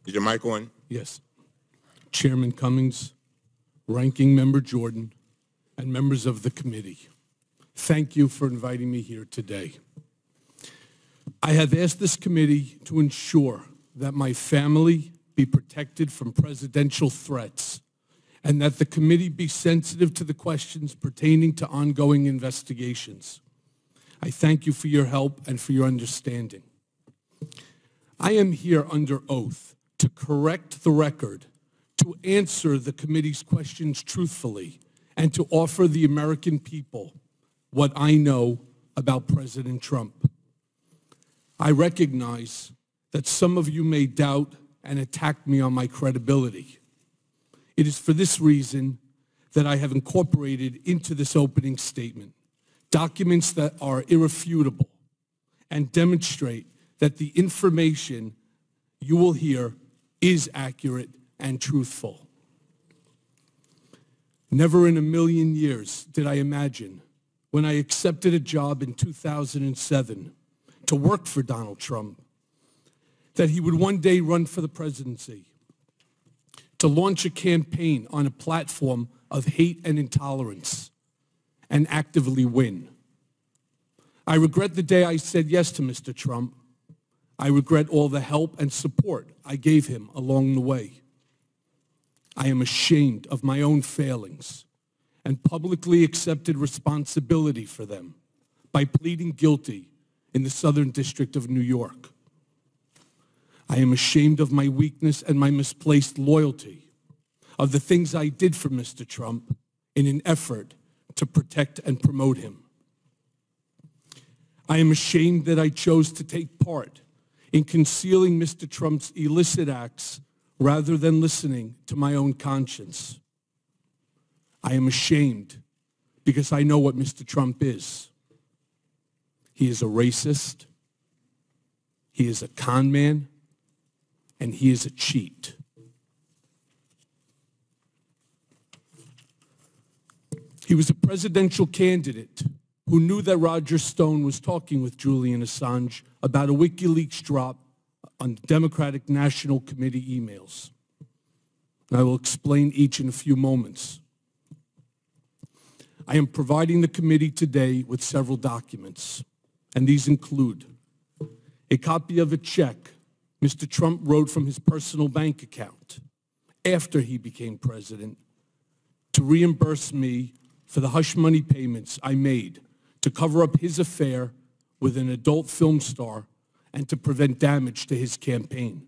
Is your mic on? Yes. Chairman Cummings, Ranking Member Jordan, and members of the committee, thank you for inviting me here today. I have asked this committee to ensure that my family be protected from presidential threats and that the committee be sensitive to the questions pertaining to ongoing investigations. I thank you for your help and for your understanding. I am here under oath to correct the record, to answer the committee's questions truthfully, and to offer the American people what I know about President Trump. I recognize that some of you may doubt and attack me on my credibility. It is for this reason that I have incorporated into this opening statement documents that are irrefutable and demonstrate that the information you will hear is accurate and truthful. Never in a million years did I imagine, when I accepted a job in 2007 to work for Donald Trump, that he would one day run for the presidency, to launch a campaign on a platform of hate and intolerance, and actively win. I regret the day I said yes to Mr. Trump. I regret all the help and support I gave him along the way. I am ashamed of my own failings and publicly accepted responsibility for them by pleading guilty in the Southern District of New York. I am ashamed of my weakness and my misplaced loyalty, of the things I did for Mr. Trump in an effort to protect and promote him. I am ashamed that I chose to take part in concealing Mr. Trump's illicit acts rather than listening to my own conscience. I am ashamed because I know what Mr. Trump is. He is a racist, he is a con man, and he is a cheat. He was a presidential candidate who knew that Roger Stone was talking with Julian Assange about a WikiLeaks drop on Democratic National Committee emails. And I will explain each in a few moments. I am providing the committee today with several documents, and these include a copy of a check Mr. Trump wrote from his personal bank account after he became president to reimburse me for the hush money payments I made to cover up his affair with an adult film star and to prevent damage to his campaign.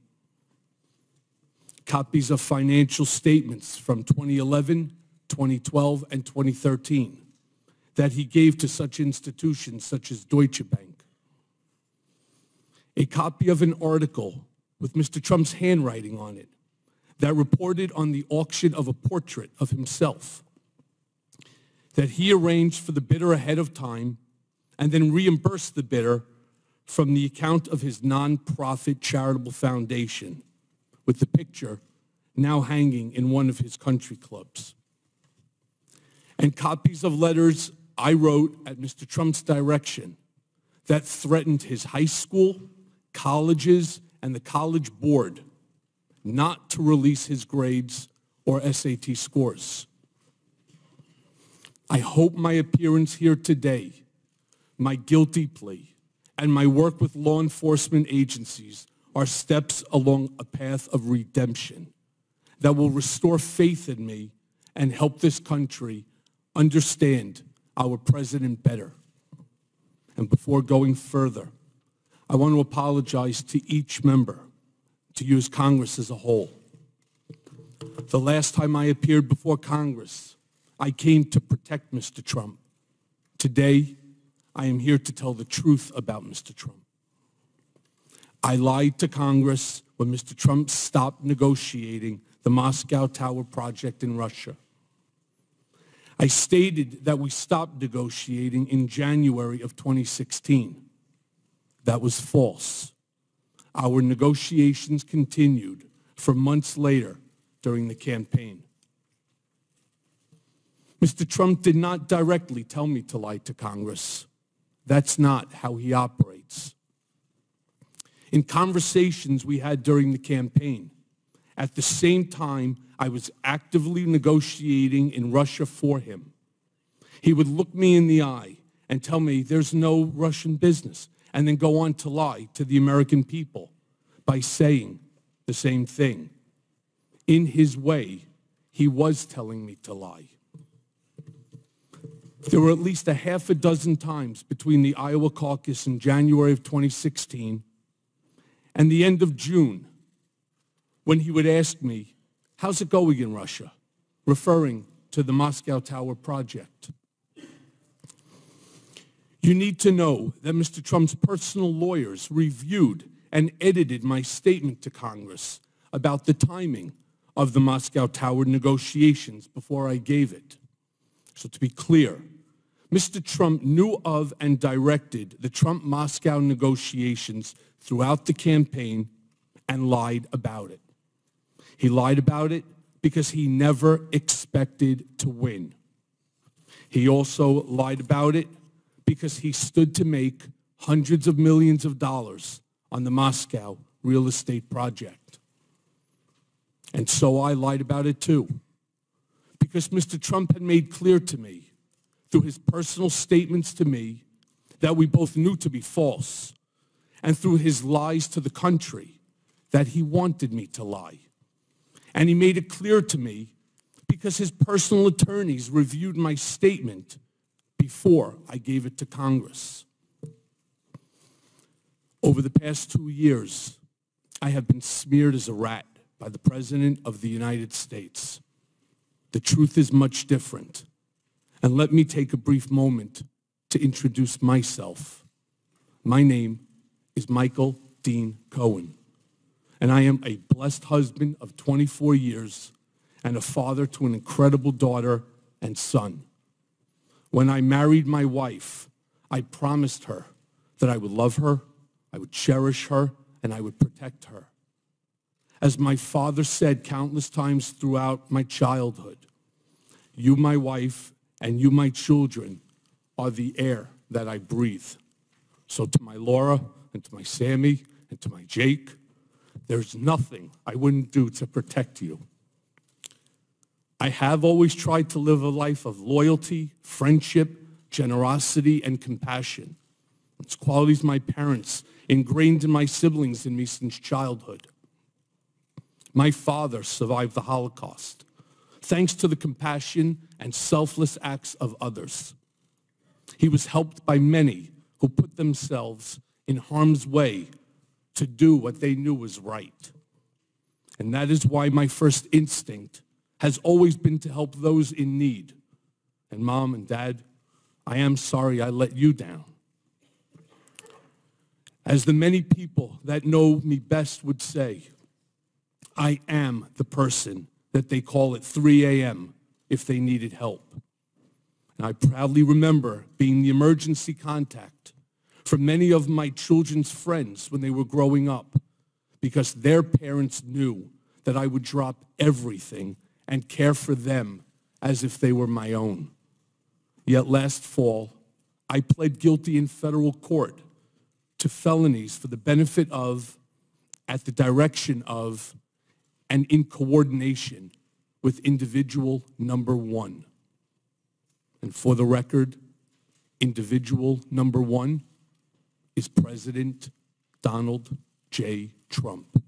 Copies of financial statements from 2011, 2012, and 2013 that he gave to such institutions such as Deutsche Bank. A copy of an article with Mr. Trump's handwriting on it that reported on the auction of a portrait of himself that he arranged for the bidder ahead of time and then reimbursed the bidder from the account of his nonprofit charitable foundation, with the picture now hanging in one of his country clubs. And copies of letters I wrote at Mr. Trump's direction that threatened his high school, colleges, and the college board not to release his grades or SAT scores. I hope my appearance here today, my guilty plea, and my work with law enforcement agencies are steps along a path of redemption that will restore faith in me and help this country understand our president better. And before going further, I want to apologize to each member, to you as Congress as a whole. The last time I appeared before Congress, I came to protect Mr. Trump. Today, I am here to tell the truth about Mr. Trump. I lied to Congress when Mr. Trump stopped negotiating the Moscow Tower project in Russia. I stated that we stopped negotiating in January of 2016. That was false. Our negotiations continued for months later during the campaign. Mr. Trump did not directly tell me to lie to Congress. That's not how he operates. In conversations we had during the campaign, At the same time, I was actively negotiating in Russia for him. He would look me in the eye and tell me there's no Russian business, and then go on to lie to the American people by saying the same thing. In his way, he was telling me to lie. There were at least a half a dozen times between the Iowa caucus in January of 2016 and the end of June when he would ask me, "How's it going in Russia?" referring to the Moscow Tower project. You need to know that Mr. Trump's personal lawyers reviewed and edited my statement to Congress about the timing of the Moscow Tower negotiations before I gave it. So to be clear, Mr. Trump knew of and directed the Trump-Moscow negotiations throughout the campaign and lied about it. He lied about it because he never expected to win. He also lied about it because he stood to make hundreds of millions of dollars on the Moscow real estate project. And so I lied about it too, because Mr. Trump had made clear to me through his personal statements to me that we both knew to be false, and through his lies to the country that he wanted me to lie. And he made it clear to me because his personal attorneys reviewed my statement before I gave it to Congress. Over the past 2 years, I have been smeared as a rat by the President of the United States. The truth is much different. And let me take a brief moment to introduce myself. My name is Michael Dean Cohen, and I am a blessed husband of 24 years and a father to an incredible daughter and son. When I married my wife, I promised her that I would love her, I would cherish her, and I would protect her. As my father said countless times throughout my childhood, you, my wife, and you, my children, are the air that I breathe. So to my Laura, and to my Sammy, and to my Jake, there's nothing I wouldn't do to protect you. I have always tried to live a life of loyalty, friendship, generosity, and compassion. It's qualities my parents ingrained in my siblings and me since childhood. My father survived the Holocaust, thanks to the compassion and selfless acts of others. He was helped by many who put themselves in harm's way to do what they knew was right. And that is why my first instinct has always been to help those in need. And Mom and Dad, I am sorry I let you down. As the many people that know me best would say, I am the person that they call at 3 a.m. if they needed help. And I proudly remember being the emergency contact for many of my children's friends when they were growing up, because their parents knew that I would drop everything and care for them as if they were my own. Yet last fall, I pled guilty in federal court to felonies for the benefit of, at the direction of, and in coordination with individual number one. And for the record, individual number one is President Donald J. Trump.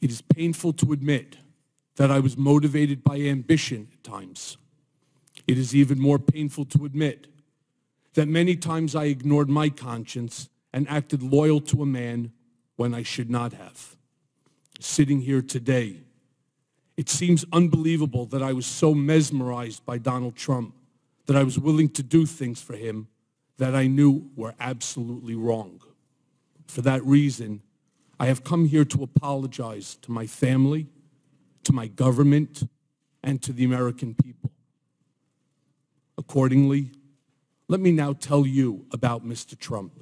It is painful to admit that I was motivated by ambition at times. It is even more painful to admit that many times I ignored my conscience and acted loyal to a man when I should not have. Sitting here today, it seems unbelievable that I was so mesmerized by Donald Trump that I was willing to do things for him that I knew were absolutely wrong. For that reason, I have come here to apologize to my family, to my government, and to the American people. Accordingly, let me now tell you about Mr. Trump.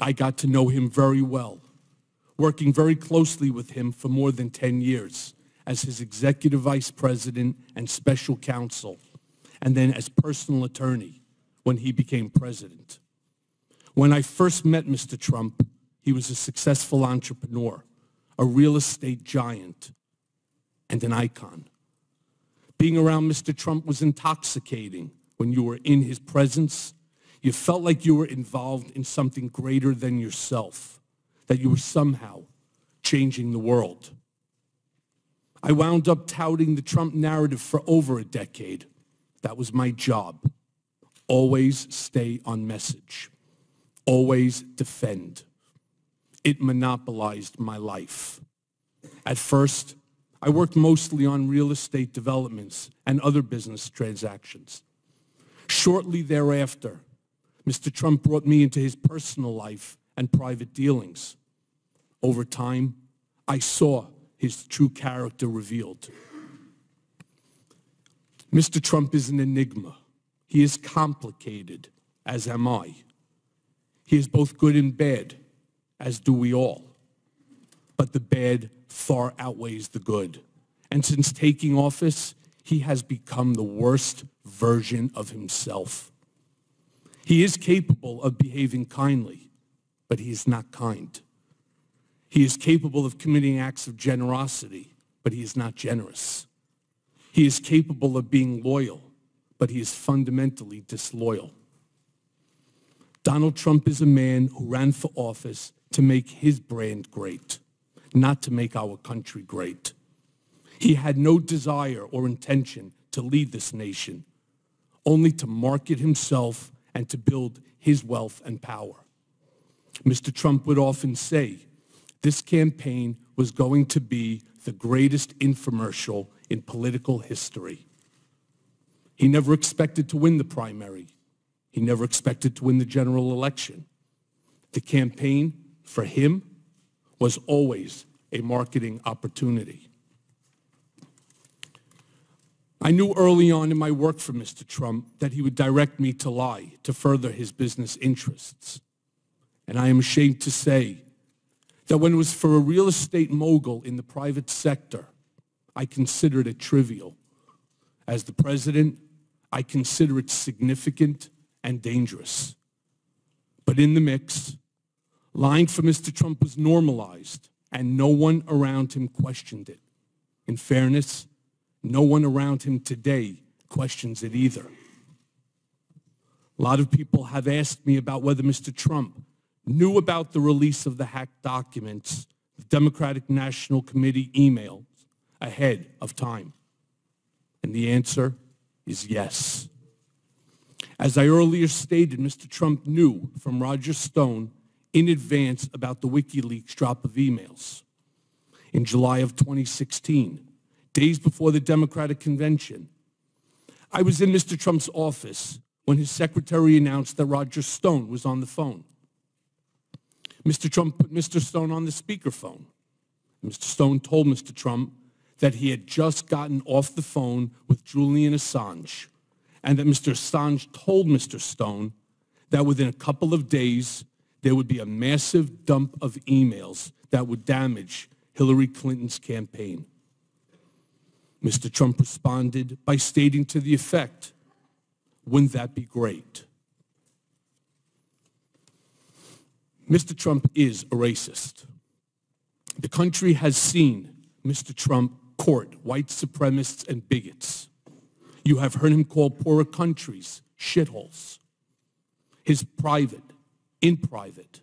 I got to know him very well, working very closely with him for more than 10 years as his executive vice president and special counsel, and then as personal attorney when he became president. When I first met Mr. Trump, he was a successful entrepreneur, a real estate giant, and an icon. Being around Mr. Trump was intoxicating. When you were in his presence, you felt like you were involved in something greater than yourself, that you were somehow changing the world. I wound up touting the Trump narrative for over a decade. That was my job. Always stay on message. Always defend. It monopolized my life. At first, I worked mostly on real estate developments and other business transactions. Shortly thereafter, Mr. Trump brought me into his personal life and private dealings. Over time, I saw his true character revealed. Mr. Trump is an enigma. He is complicated, as am I. He is both good and bad, as do we all. But the bad far outweighs the good. And since taking office, he has become the worst version of himself. He is capable of behaving kindly, but he is not kind. He is capable of committing acts of generosity, but he is not generous. He is capable of being loyal, but he is fundamentally disloyal. Donald Trump is a man who ran for office to make his brand great, not to make our country great. He had no desire or intention to lead this nation, only to market himself and to build his wealth and power. Mr. Trump would often say, this campaign was going to be the greatest infomercial in political history. He never expected to win the primary. He never expected to win the general election. The campaign, for him, was always a marketing opportunity. I knew early on in my work for Mr. Trump that he would direct me to lie to further his business interests. And I am ashamed to say that when it was for a real estate mogul in the private sector, I considered it trivial. As the president, I consider it significant and dangerous. But in the mix, lying for Mr. Trump was normalized, and no one around him questioned it. In fairness, no one around him today questions it either. A lot of people have asked me about whether Mr. Trump knew about the release of the hacked documents, the Democratic National Committee emails, ahead of time. And the answer is yes. As I earlier stated, Mr. Trump knew from Roger Stone in advance about the WikiLeaks drop of emails. In July of 2016, days before the Democratic convention, I was in Mr. Trump's office when his secretary announced that Roger Stone was on the phone. Mr. Trump put Mr. Stone on the speakerphone. Mr. Stone told Mr. Trump that he had just gotten off the phone with Julian Assange, and that Mr. Assange told Mr. Stone that within a couple of days, there would be a massive dump of emails that would damage Hillary Clinton's campaign. Mr. Trump responded by stating to the effect, "Wouldn't that be great?" Mr. Trump is a racist. The country has seen Mr. Trump court white supremacists and bigots. You have heard him call poorer countries shitholes. In private,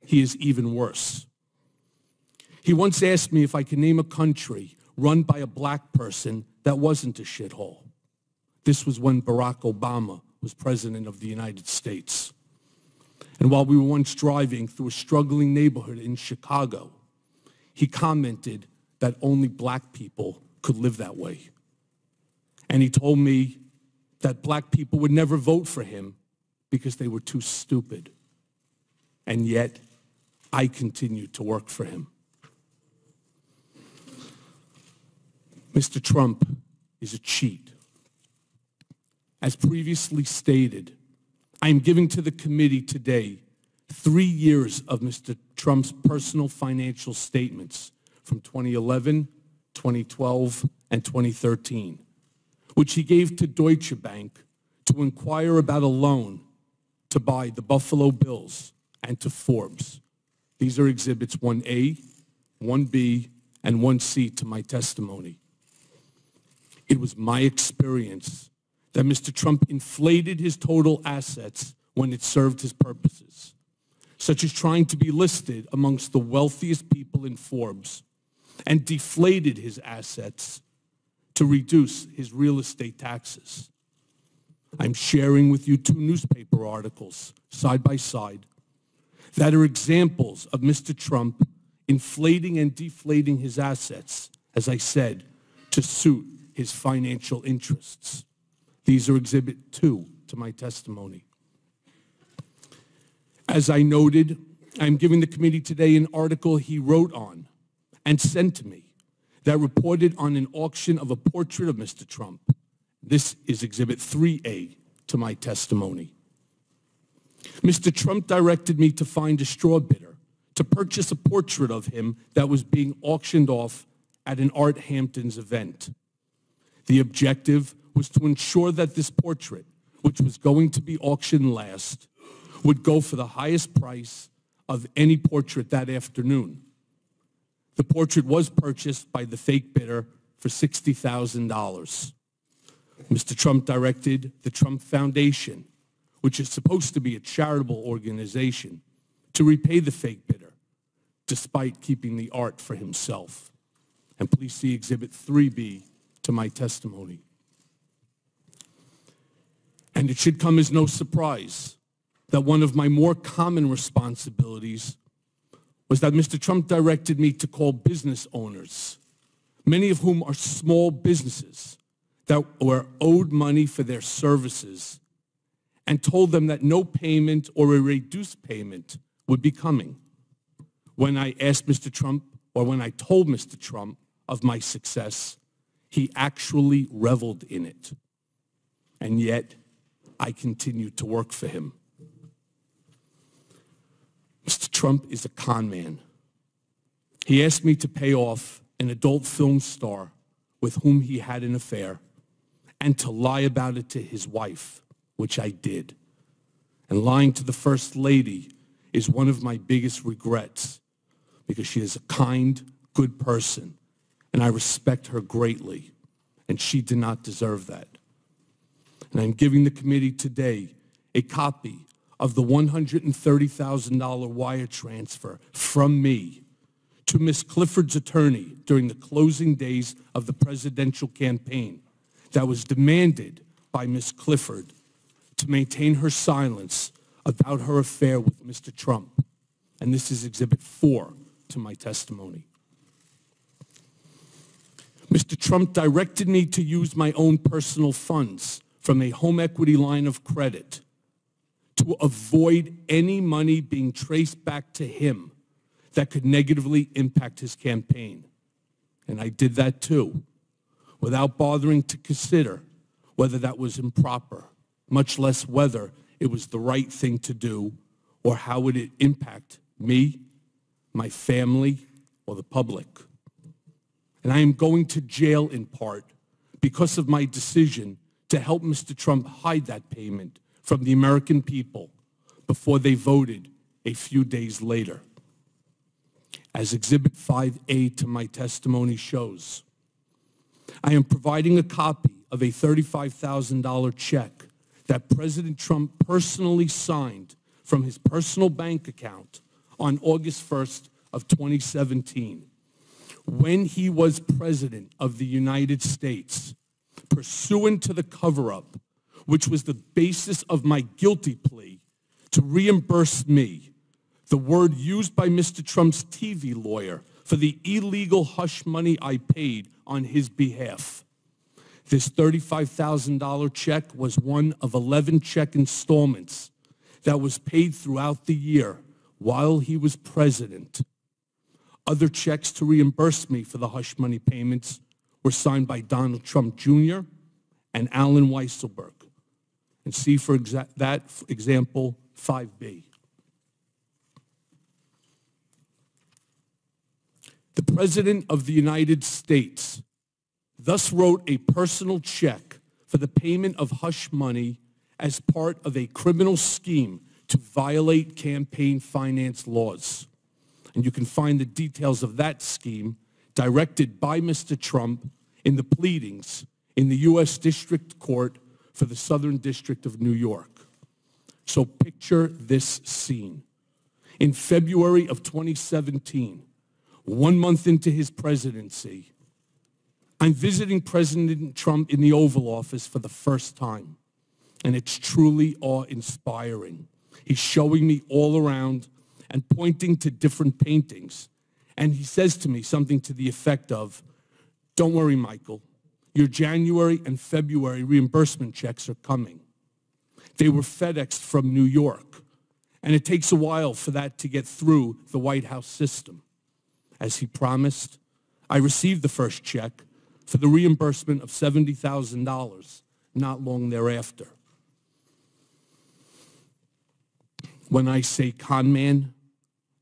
he is even worse. He once asked me if I could name a country run by a black person that wasn't a shithole. This was when Barack Obama was president of the United States. And while we were once driving through a struggling neighborhood in Chicago, he commented that only black people could live that way. And he told me that black people would never vote for him because they were too stupid. And yet, I continued to work for him. Mr. Trump is a cheat. As previously stated, I am giving to the committee today 3 years of Mr. Trump's personal financial statements from 2011, 2012, and 2013, which he gave to Deutsche Bank to inquire about a loan to buy the Buffalo Bills and to Forbes. These are Exhibits 1A, 1B, and 1C to my testimony. It was my experience that Mr. Trump inflated his total assets when it served his purposes, such as trying to be listed amongst the wealthiest people in Forbes, and deflated his assets to reduce his real estate taxes. I'm sharing with you two newspaper articles, side by side, that are examples of Mr. Trump inflating and deflating his assets, as I said, to suit his financial interests. These are Exhibit 2 to my testimony. As I noted, I'm giving the committee today an article he wrote on and sent to me that reported on an auction of a portrait of Mr. Trump. This is Exhibit 3A to my testimony. Mr. Trump directed me to find a straw bidder to purchase a portrait of him that was being auctioned off at an Art Hamptons event. The objective was to ensure that this portrait, which was going to be auctioned last, would go for the highest price of any portrait that afternoon. The portrait was purchased by the fake bidder for $60,000. Mr. Trump directed the Trump Foundation, which is supposed to be a charitable organization, to repay the fake bidder, despite keeping the art for himself. And please see Exhibit 3B to my testimony. And it should come as no surprise that one of my more common responsibilities was that Mr. Trump directed me to call business owners, many of whom are small businesses that were owed money for their services, and told them that no payment or a reduced payment would be coming. When I asked Mr. Trump, or when I told Mr. Trump of my success, he actually reveled in it. And yet, I continued to work for him. Mr. Trump is a con man. He asked me to pay off an adult film star with whom he had an affair and to lie about it to his wife, which I did. And lying to the First Lady is one of my biggest regrets because she is a kind, good person, and I respect her greatly, and she did not deserve that. And I'm giving the committee today a copy of the $130,000 wire transfer from me to Ms. Clifford's attorney during the closing days of the presidential campaign that was demanded by Ms. Clifford to maintain her silence about her affair with Mr. Trump. And this is Exhibit 4 to my testimony. Mr. Trump directed me to use my own personal funds from a home equity line of credit to avoid any money being traced back to him that could negatively impact his campaign. And I did that too, without bothering to consider whether that was improper, much less whether it was the right thing to do or how would it impact me, my family, or the public. And I am going to jail in part because of my decision to help Mr. Trump hide that payment from the American people before they voted a few days later. As Exhibit 5A to my testimony shows, I am providing a copy of a $35,000 check that President Trump personally signed from his personal bank account on August 1st of 2017, when he was President of the United States, pursuant to the cover-up, which was the basis of my guilty plea, to reimburse me, the word used by Mr. Trump's TV lawyer, for the illegal hush money I paid on his behalf. This $35,000 check was one of 11 check installments that was paid throughout the year while he was president. Other checks to reimburse me for the hush money payments were signed by Donald Trump Jr. and Alan Weisselberg. And see for that example 5B. The President of the United States thus wrote a personal check for the payment of hush money as part of a criminal scheme to violate campaign finance laws. And you can find the details of that scheme directed by Mr. Trump in the pleadings in the U.S. District Court for the Southern District of New York. So picture this scene. In February of 2017, 1 month into his presidency, I'm visiting President Trump in the Oval Office for the first time, and it's truly awe-inspiring. He's showing me all around and pointing to different paintings, and he says to me something to the effect of, "Don't worry, Michael, your January and February reimbursement checks are coming." They were FedExed from New York, and it takes a while for that to get through the White House system. As he promised, I received the first check for the reimbursement of $70,000 not long thereafter. When I say con man,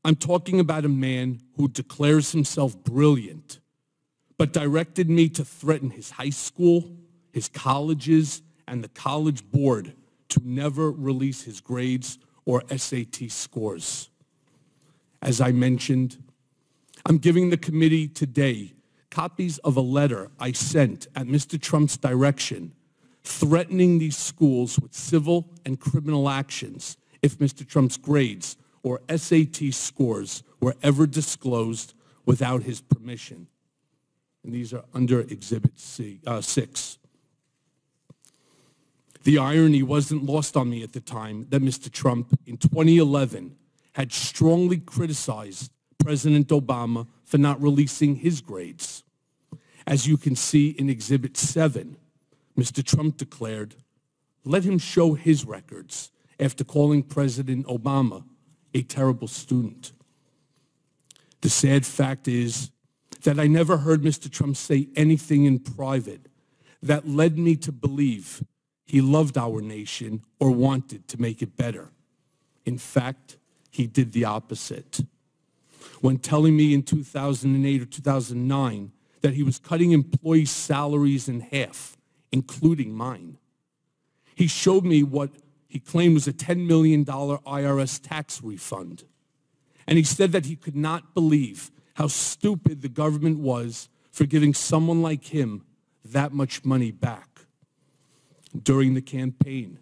I'm talking about a man who declares himself brilliant, but directed me to threaten his high school, his colleges, and the college board to never release his grades or SAT scores. As I mentioned, I'm giving the committee today copies of a letter I sent at Mr. Trump's direction threatening these schools with civil and criminal actions if Mr. Trump's grades or SAT scores were ever disclosed without his permission. And these are under Exhibit 6. The irony wasn't lost on me at the time that Mr. Trump, in 2011, had strongly criticized President Obama for not releasing his grades. As you can see in Exhibit 7, Mr. Trump declared, "Let him show his records," after calling President Obama a terrible student. The sad fact is that I never heard Mr. Trump say anything in private that led me to believe he loved our nation or wanted to make it better. In fact, he did the opposite. When telling me in 2008 or 2009 that he was cutting employees' salaries in half, including mine, he showed me what he claimed was a $10 million IRS tax refund. And he said that he could not believe how stupid the government was for giving someone like him that much money back. During the campaign,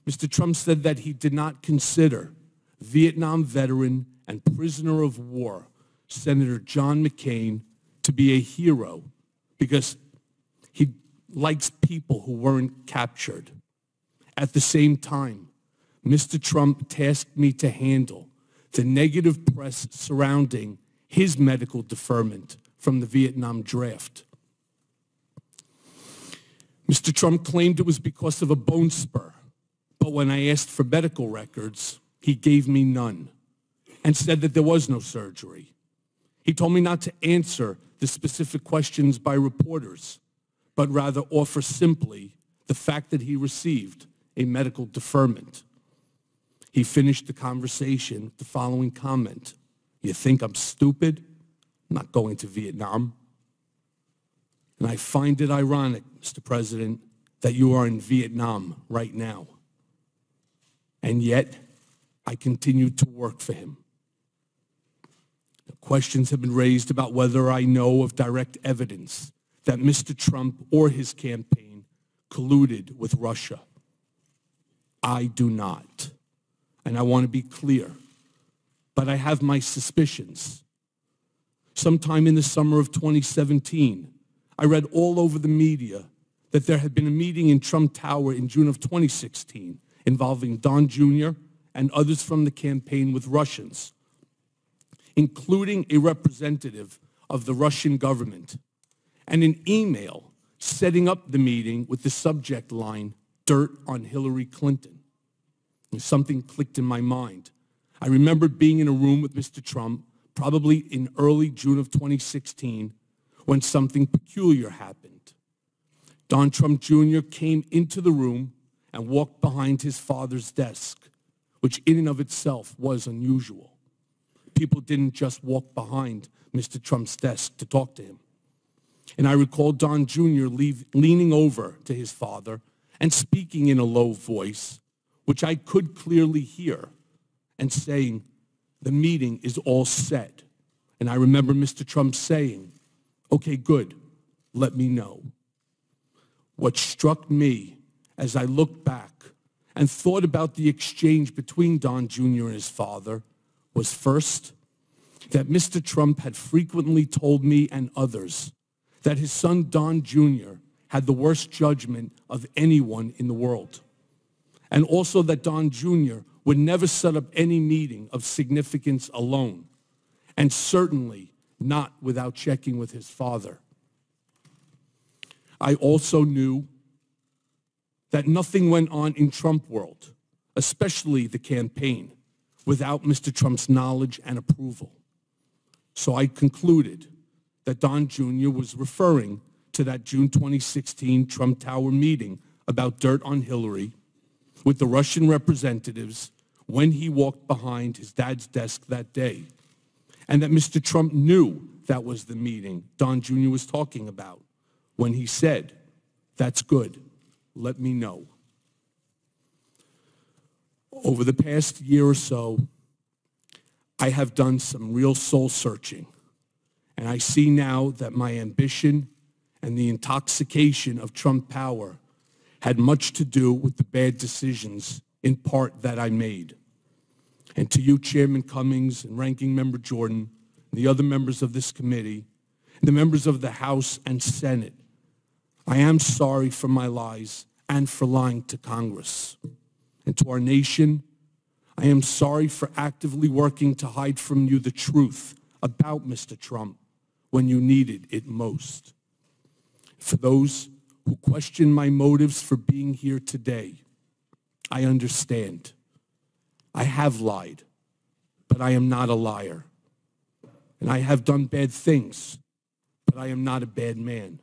Mr. Trump said that he did not consider Vietnam veteran and prisoner of war Senator John McCain to be a hero because he likes people who weren't captured. At the same time, Mr. Trump tasked me to handle the negative press surrounding his medical deferment from the Vietnam draft. Mr. Trump claimed it was because of a bone spur, but when I asked for medical records, he gave me none and said that there was no surgery. He told me not to answer the specific questions by reporters, but rather offer simply the fact that he received a medical deferment. He finished the conversation with the following comment: "You think I'm stupid? I'm not going to Vietnam." And I find it ironic, Mr. President, that you are in Vietnam right now. And yet, I continue to work for him. Questions have been raised about whether I know of direct evidence that Mr. Trump or his campaign colluded with Russia. I do not. And I want to be clear, but I have my suspicions. Sometime in the summer of 2017, I read all over the media that there had been a meeting in Trump Tower in June of 2016 involving Don Jr. and others from the campaign with Russians, including a representative of the Russian government, and an email setting up the meeting with the subject line, "Dirt on Hillary Clinton." And something clicked in my mind. I remembered being in a room with Mr. Trump, probably in early June of 2016, when something peculiar happened. Don Trump Jr. came into the room and walked behind his father's desk, which in and of itself was unusual. People didn't just walk behind Mr. Trump's desk to talk to him. And I recall Don Jr. leaning over to his father and speaking in a low voice, which I could clearly hear, and saying, "The meeting is all set. And I remember Mr. Trump saying, "Okay, good, let me know." What struck me as I looked back and thought about the exchange between Don Jr. and his father was, first, that Mr. Trump had frequently told me and others that his son Don Jr. had the worst judgment of anyone in the world, and also that Don Jr. would never set up any meeting of significance alone, and certainly not without checking with his father. I also knew that nothing went on in Trump world, especially the campaign, without Mr. Trump's knowledge and approval. So I concluded that Don Jr. was referring to that June 2016 Trump Tower meeting about dirt on Hillary with the Russian representatives when he walked behind his dad's desk that day, and that Mr. Trump knew that was the meeting Don Jr. was talking about when he said, "That's good, let me know." Over the past year or so, I have done some real soul searching, and I see now that my ambition and the intoxication of Trump power had much to do with the bad decisions, in part, that I made. And to you, Chairman Cummings and Ranking Member Jordan, and the other members of this committee, and the members of the House and Senate, I am sorry for my lies and for lying to Congress. And to our nation, I am sorry for actively working to hide from you the truth about Mr. Trump when you needed it most. For those who question my motives for being here today, I understand. I have lied, but I am not a liar. And I have done bad things, but I am not a bad man.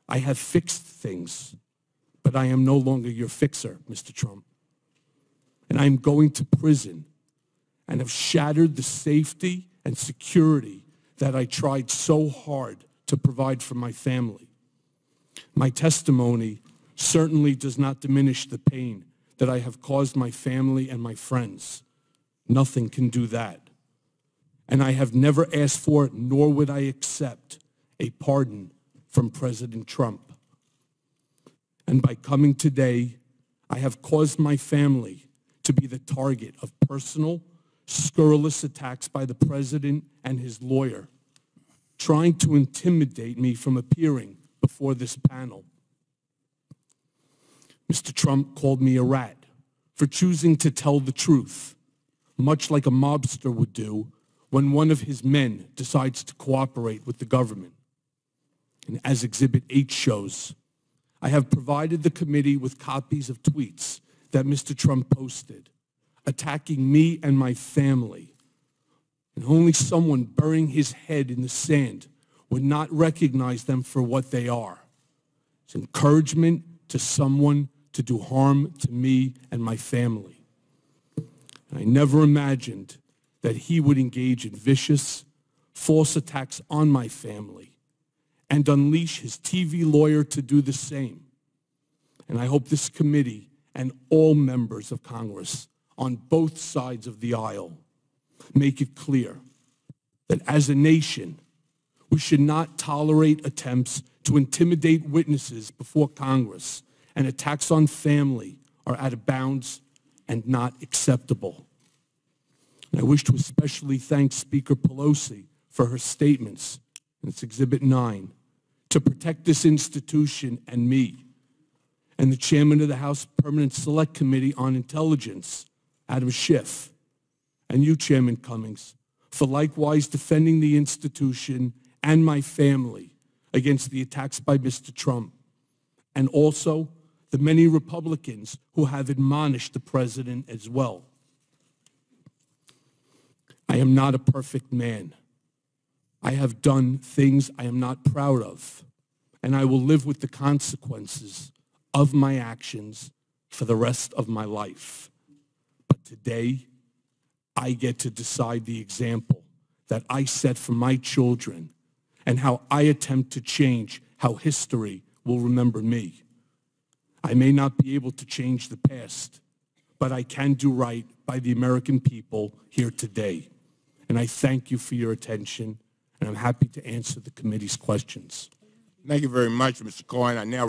I have fixed things, but I am no longer your fixer, Mr. Trump. And I am going to prison and have shattered the safety and security that I tried so hard to provide for my family. My testimony certainly does not diminish the pain that I have caused my family and my friends. Nothing can do that. And I have never asked for, nor would I accept, a pardon from President Trump. And by coming today, I have caused my family to be the target of personal, scurrilous attacks by the president and his lawyer, trying to intimidate me from appearing before this panel. Mr. Trump called me a rat for choosing to tell the truth, much like a mobster would do when one of his men decides to cooperate with the government. And as Exhibit 8 shows, I have provided the committee with copies of tweets that Mr. Trump posted, attacking me and my family. And only someone burying his head in the sand would not recognize them for what they are. It's encouragement to someone to do harm to me and my family. And I never imagined that he would engage in vicious, false attacks on my family and unleash his TV lawyer to do the same. And I hope this committee and all members of Congress on both sides of the aisle make it clear that as a nation, we should not tolerate attempts to intimidate witnesses before Congress, and attacks on family are out of bounds and not acceptable. And I wish to especially thank Speaker Pelosi for her statements, and it's Exhibit 9, to protect this institution and me, and the chairman of the House Permanent Select Committee on Intelligence, Adam Schiff, and you, Chairman Cummings, for likewise defending the institution and my family against the attacks by Mr. Trump, and also the many Republicans who have admonished the president as well. I am not a perfect man. I have done things I am not proud of, and I will live with the consequences of my actions for the rest of my life. But today, I get to decide the example that I set for my children and how I attempt to change how history will remember me. I may not be able to change the past, but I can do right by the American people here today. and I thank you for your attention, and I'm happy to answer the committee's questions. Thank you very much, Mr. Cohen. I now